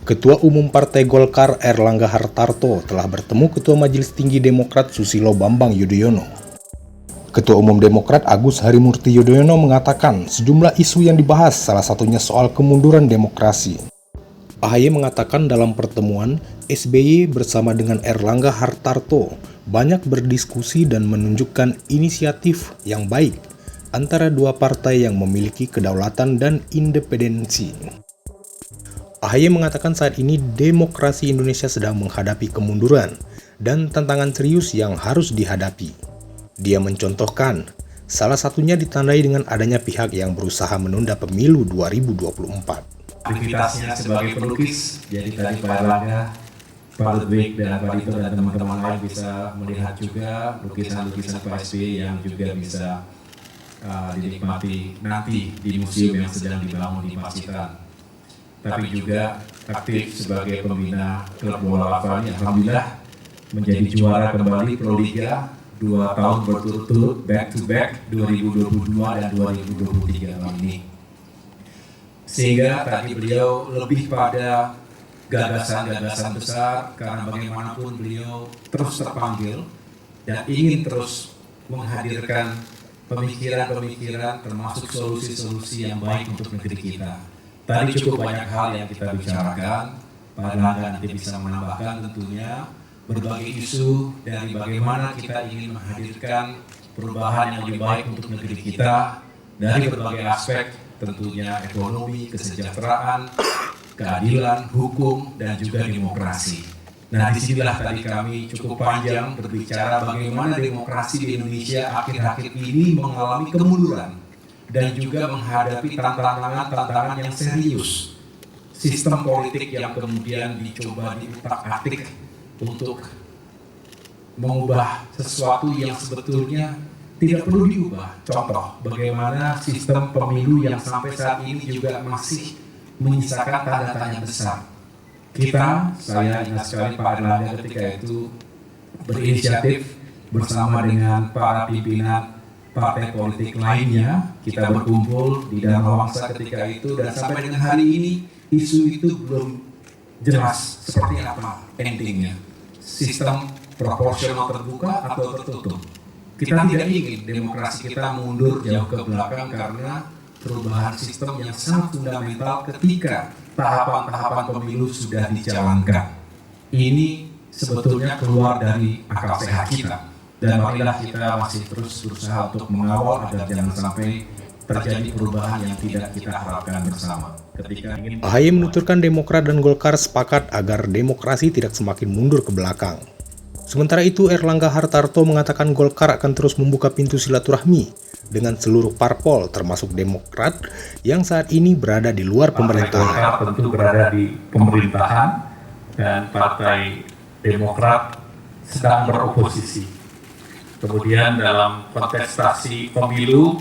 Ketua Umum Partai Golkar Airlangga Hartarto telah bertemu Ketua Majelis Tinggi Demokrat Susilo Bambang Yudhoyono. Ketua Umum Demokrat Agus Harimurti Yudhoyono mengatakan sejumlah isu yang dibahas, salah satunya soal kemunduran demokrasi. AHY mengatakan dalam pertemuan, SBY bersama dengan Airlangga Hartarto banyak berdiskusi dan menunjukkan inisiatif yang baik antara dua partai yang memiliki kedaulatan dan independensi. AHY mengatakan saat ini demokrasi Indonesia sedang menghadapi kemunduran dan tantangan serius yang harus dihadapi. Dia mencontohkan, salah satunya ditandai dengan adanya pihak yang berusaha menunda pemilu 2024. Aktivitasnya sebagai pelukis, jadi tadi Pak Airlangga, Pak Ludwig dan Pak Dito dan teman-teman lain bisa melihat juga lukisan-lukisan Pak SBY yang juga bisa dinikmati nanti di museum yang sedang dibangun di Pacitan. Tapi juga aktif sebagai pembina klub bola Lavani, alhamdulillah menjadi juara kembali Proliga 2 tahun berturut-turut back to back 2022 dan 2023 tahun ini. Sehingga tadi beliau lebih pada gagasan-gagasan besar karena bagaimanapun beliau terus terpanggil dan ingin terus menghadirkan pemikiran-pemikiran termasuk solusi-solusi yang baik untuk negeri kita. Tadi cukup banyak hal yang kita bicarakan, Pak Airlangga nanti bisa menambahkan tentunya berbagai isu dari bagaimana kita ingin menghadirkan perubahan yang lebih baik untuk negeri kita dari berbagai aspek, tentunya ekonomi, kesejahteraan, keadilan, hukum, dan juga demokrasi. Nah, disinilah tadi kami cukup panjang berbicara bagaimana demokrasi di Indonesia akhir-akhir ini mengalami kemunduran dan juga menghadapi tantangan-tantangan yang serius. Sistem politik yang kemudian dicoba diutak-atik untuk mengubah sesuatu yang sebetulnya tidak perlu diubah. Contoh, bagaimana sistem pemilu yang sampai saat ini juga masih menyisakan tanda tanya besar. Saya ingat sekali Pak Airlangga ketika itu berinisiatif bersama dengan para pimpinan partai politik lainnya, kita berkumpul di Dharma Wangsa ketika itu, dan sampai dengan hari ini isu itu belum jelas seperti apa endingnya. Sistem proporsional terbuka atau tertutup. Kita tidak ingin demokrasi kita mundur jauh ke belakang karena perubahan sistem yang sangat fundamental ketika tahapan-tahapan pemilu sudah dijalankan. Ini sebetulnya keluar dari akal sehat kita. Dan marilah kita masih terus berusaha untuk mengawal agar jangan sampai terjadi perubahan yang tidak kita harapkan bersama. AHY menuturkan Demokrat dan Golkar sepakat agar demokrasi tidak semakin mundur ke belakang. Sementara itu, Airlangga Hartarto mengatakan Golkar akan terus membuka pintu silaturahmi dengan seluruh parpol termasuk Demokrat yang saat ini berada di luar pemerintahan. Tentu berada di pemerintahan dan Partai Demokrat sedang beroposisi. Kemudian dalam kontestasi pemilu,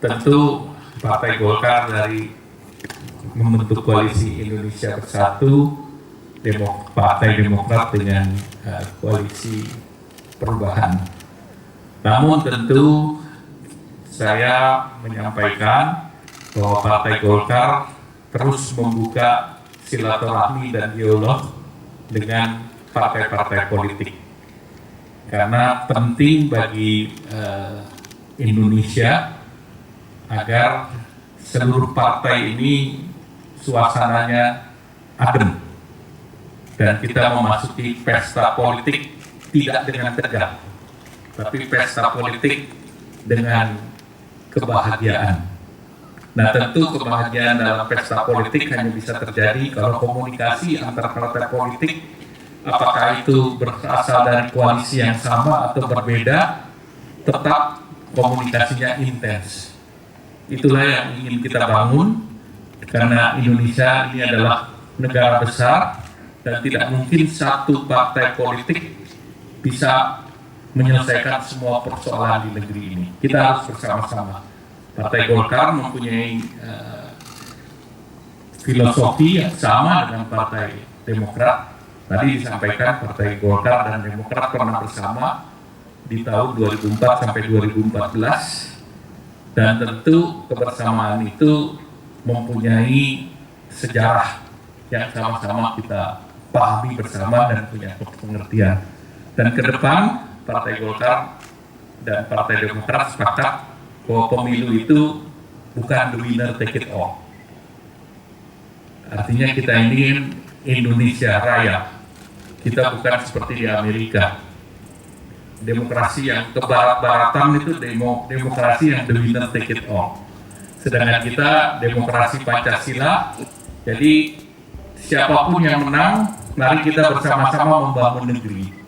tentu Partai Golkar dari membentuk koalisi Indonesia Bersatu, Partai Demokrat dengan koalisi perubahan. Namun tentu saya menyampaikan bahwa Partai Golkar terus membuka silaturahmi dan dialog dengan partai-partai politik. Karena penting bagi Indonesia agar seluruh partai ini suasananya adem dan kita memasuki pesta politik tidak dengan tegang, tapi pesta politik dengan kebahagiaan. Nah, tentu kebahagiaan dalam pesta politik hanya bisa terjadi kalau komunikasi antar partai politik, apakah itu berasal dari koalisi yang sama atau berbeda, tetap komunikasinya intens. Itulah yang ingin kita bangun, karena Indonesia ini adalah negara besar dan tidak mungkin satu partai politik bisa menyelesaikan semua persoalan di negeri ini. Kita harus bersama-sama. Partai Golkar mempunyai filosofi yang sama dengan Partai Demokrat. Tadi disampaikan Partai Golkar dan Demokrat pernah bersama di tahun 2004 sampai 2014, dan tentu kebersamaan itu mempunyai sejarah yang sama-sama kita pahami bersama dan punya pengertian. Dan ke depan Partai Golkar dan Partai Demokrat sepakat bahwa pemilu itu bukan the winner take it all. Artinya kita ingin Indonesia Raya. Kita bukan seperti di Amerika. Demokrasi yang kebarat-baratan itu demokrasi yang the winner take it all. Sedangkan kita demokrasi Pancasila, jadi siapapun yang menang, mari kita bersama-sama membangun negeri.